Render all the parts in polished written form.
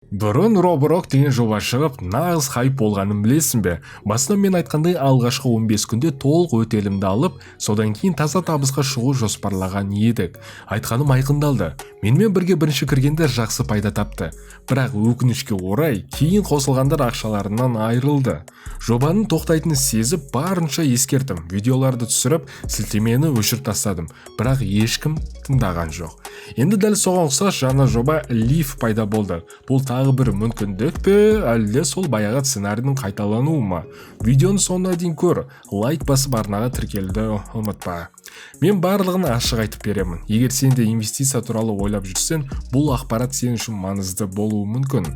Бұрын Roblox деген жоба шығып, нағыз хайп болғанын білесің бе? Басында мен айтқандай алғашқы 15 күнде толық өтелімді алып, содан кейін таза табысқа шығу жоспарлаған едік. Айтқаным айқындалды. Менімен бірге бірінші кіргендер жақсы пайда тапты. Бірақ өкінішке орай, кейін қосылғандар ақшаларынан айырылды. Жобаның тоқтайтынын сезіп, барынша ескертім. Видеоларды түсіріп, сілтемені өшіріп тастадым. Бірақ ешкім тыңдаған жоқ. Енді дәл соған ұқсас жаңа жоба Leaf пайда болды. Бұл тағы бір мүмкіндік пе, әлде сол баяғы сценарийдің қайталануы ма? Видеоны соңына дейін көр, лайк басып арнаға тіркелуді ұмытпа. Мен барлығын ашық айтып беремін. Егер сен де инвестиция туралы ойлап жүрсең, бұл ақпарат сен үшін маңызды болуы мүмкін.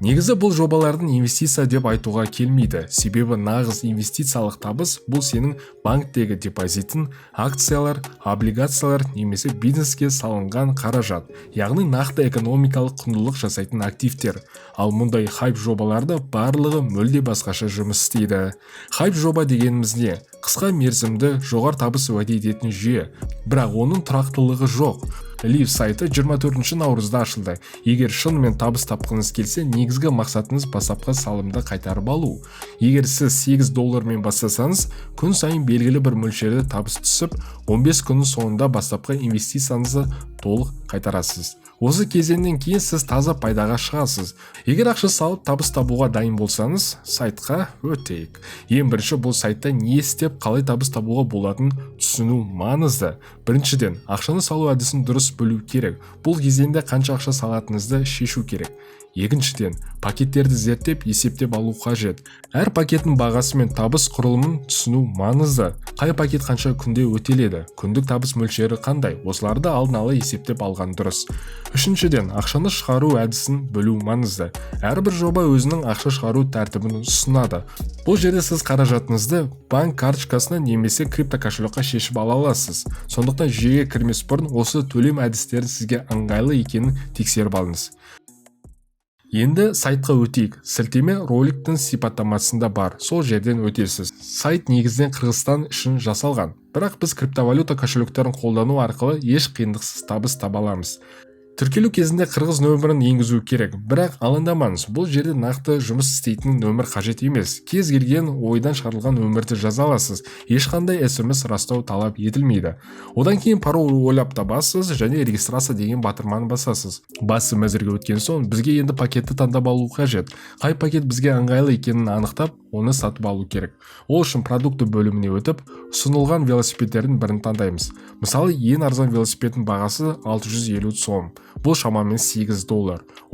Негізі бұл жобалардың инвестиция деп айтуға келмейді. Себебі нағыз инвестициялық табыс бұл сенің банктегі депозитің, акциялар, облигациялар немесе бизнеске салынған қаражат, яғни нақты экономикалық құндылық жасайтын активтер. Ал мұндай хайп жобаларда барлығы мүлде басқаша жұмыс істейді. Хайп жоба дегеніміз не? Қысқа мерзімді жоғары табыс уәде ететін жүйе, бірақ оның тұрақтылығы жоқ. Leaf сайты 24 наурызда ашылды. Егер шынымен табыс тапқыңыз келсе, негізгі мақсатыңыз бастапқы салымды қайтарып алу. Егер сіз $8 бастасаңыз, күн сайын белгілі бір мөлшерде табыс түсіп, 15 күннің соңында бастапқы инвестицияңызды толық қайтарасыз. Осы кезеңнен кейін сіз таза пайдаға шығасыз. Егер ақша салып табыс табуға дайын болсаңыз, сайтқа өтейік. Ең бірінші бұл сайтта не істеп, қалай табыс табуға болатынын түсіну маңызды. Біріншіден, ақшаны салу әдісін дұрыс білу керек. Бұл кезеңде қанша ақша салатыныңызды шешу керек. Екіншіден, пакеттерді зерттеп, есептеп алу қажет. Әр пакеттің бағасы мен табыс құрылымын түсіну маңызды. Қай пакет қанша күнде өтеледі, күндік табыс мөлшері қандай, осыларды алдын ала есептеп алған дұрыс. Үшіншіден, ақшаны шығару әдісін білу маңызды. Әрбір жоба өзінің ақша шығару тәртібін ұсынады. Бұл жерде сіз қаражатыңызды банк карточкасына немесе криптокошелекқа шешіп ала аласыз. Сондықтан жүйеге кірмес бұрын осы төлем әдістері сізге ыңғайлы екенін тексеріп алыңыз. Енді сайтқа өтейік. Сілтеме роликтің сипаттамасында бар, сол жерден өтесіз. Сайт негізінен Қырғызстан үшін жасалған, бірақ біз криптовалюта кошелектерін қолдану арқылы еш қиындықсыз табыс таба аламыз. Тіркелу кезінде қырғыз нөмірін енгізу керек, бірақ алаңдамаңыз, бұл жерде нақты жұмыс істейтін нөмір қажет емес. Кез келген ойдан шығарылған нөмірді жаза аласыз, ешқандай SMS растау талап етілмейді. Одан кейін пароль ойлап табасыз және регистрация деген батырманы басасыз. Басы мәзірге өткен соң, бізге енді пакетті таңдап алу қажет. Қай пакет бізге ыңғайлы екенін анықтап, оны сатып алу керек. Ол үшін продукты бөліміне өтіп, ұсынылған велосипедтердің бірін таңдаймыз. Мысалы, ең арзан велосипедтің бағасы 650 сом. Бұл шамамен $8.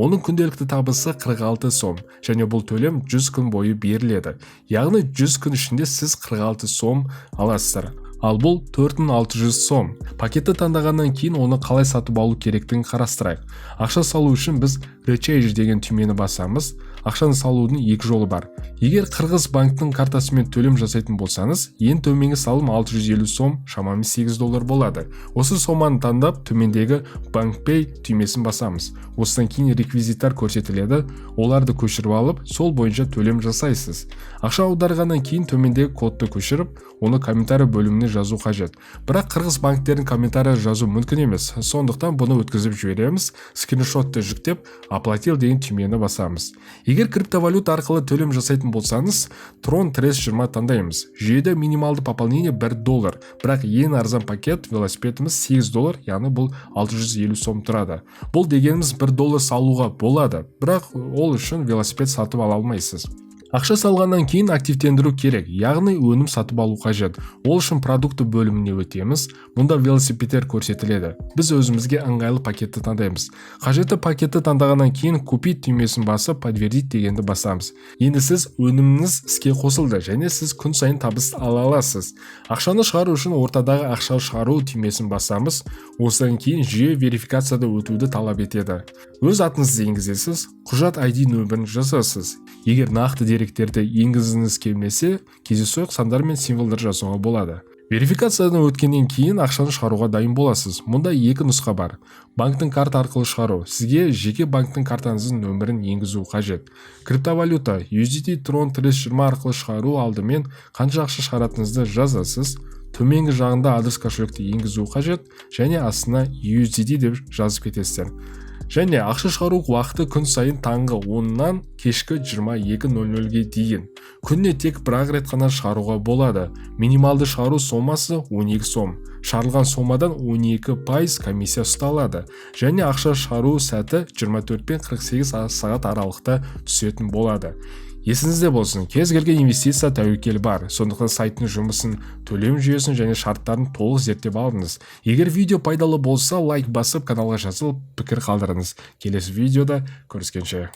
Оның күнделікті табысы 46 сом, және бұл төлем 100 күн бойы беріледі. Яғни 100 күн ішінде сіз 46 сом аласыздар. Ал бұл 4600 сом. Пакетті таңдағаннан кейін оны қалай сатып алу керектігін қарастырайық. Ақша салу үшін біз Recharge деген түймені басамыз. Ақшаны салудың екі жолы бар. Егер Қырғыз банктың картасымен төлем жасайтын болсаңыз, ең төменгі салым 650 сом, шамамен $8 болады. Осы соманы таңдап, төмендегі Bank Pay түймесін басамыз. Осыдан кейін реквизиттер көрсетіледі, оларды көшіріп алып, сол бойынша төлем жасайсыз. Ақша аударғаннан кейін төмендегі кодты көшіріп, оны комментарий бөліміне жазу қажет. Бірақ Қырғыз банктердің комментарий жазу мүмкін емес, сондықтан бұны өткізіп жібереміз, скриншотты жүктеп, оплатил деген түймені басамыз. Егер криптовалюта арқылы төлем жасайтын болсаңыз, Tron Trace 20 таңдаймыз. Жүйеде минималды пополнение $1, бірақ ең арзан пакет велосипедіміз $8, яғни бұл 650 сом тұрады. Бұл дегеніміз $1 салуға болады, бірақ ол үшін велосипед сатып ала алмайсыз. Ақша салғаннан кейін активтендіру керек, яғни өнім сатып алу қажет. Ол үшін продукты бөліміне өтеміз. Мұнда велосипедтер көрсетіледі. Біз өзімізге ыңғайлы пакетті таңдаймыз. Қажетті пакетті таңдағаннан кейін купить түймесін басып, подтвердить дегенді басамыз. Енді сіз өніміңіз іске қосылды және сіз күн сайын табыс ала аласыз. Ақшаны шығару үшін ортадағы ақша шығару түймесін басамыз. Осыдан кейін жүйе верификацияда өтуді талап етеді. Өз атыңызды енгізесіз, құжат ID нөмірін жазасыз. Егер нақты деректерді енгізіңіз келмесе, кездейсоқ сандар мен символдар жазуға болады. Верификациядан өткеннен кейін ақшаны шығаруға дайын боласыз. Мұнда екі нұсқа бар. Банктың карта арқылы шығару. Сізге жеке банктың картаңыздың нөмірін енгізу қажет. Криптовалюта USDT Tron Trace 20 арқылы шығару алдымен қанша ақша шығаратыныңызды жазасыз. Төменгі жағында адрес кошелекті енгізу қажет және астына USDT деп жазып кетесіздер. Және ақша шығару уақыты күн сайын таңғы 10-нан кешкі 22:00-ге дейін. Күнне тек бір рет қана шығаруға болады. Минималды шығару сомасы 12 сом. Шығарылған сомадан 12% комиссия ұсталады. Және ақша шығару сәті 24 пен 48 сағат аралықта түсетін болады. Есіңізде болсын, кез келген инвестиция тәуекел бар. Сондықтан сайттың жұмысын, төлем жүйесін және шарттарын толық зерттеп алыңыз. Егер видео пайдалы болса, лайк басып, каналға жазылып, пікір қалдырыңыз. Келесі видеода көріскенше.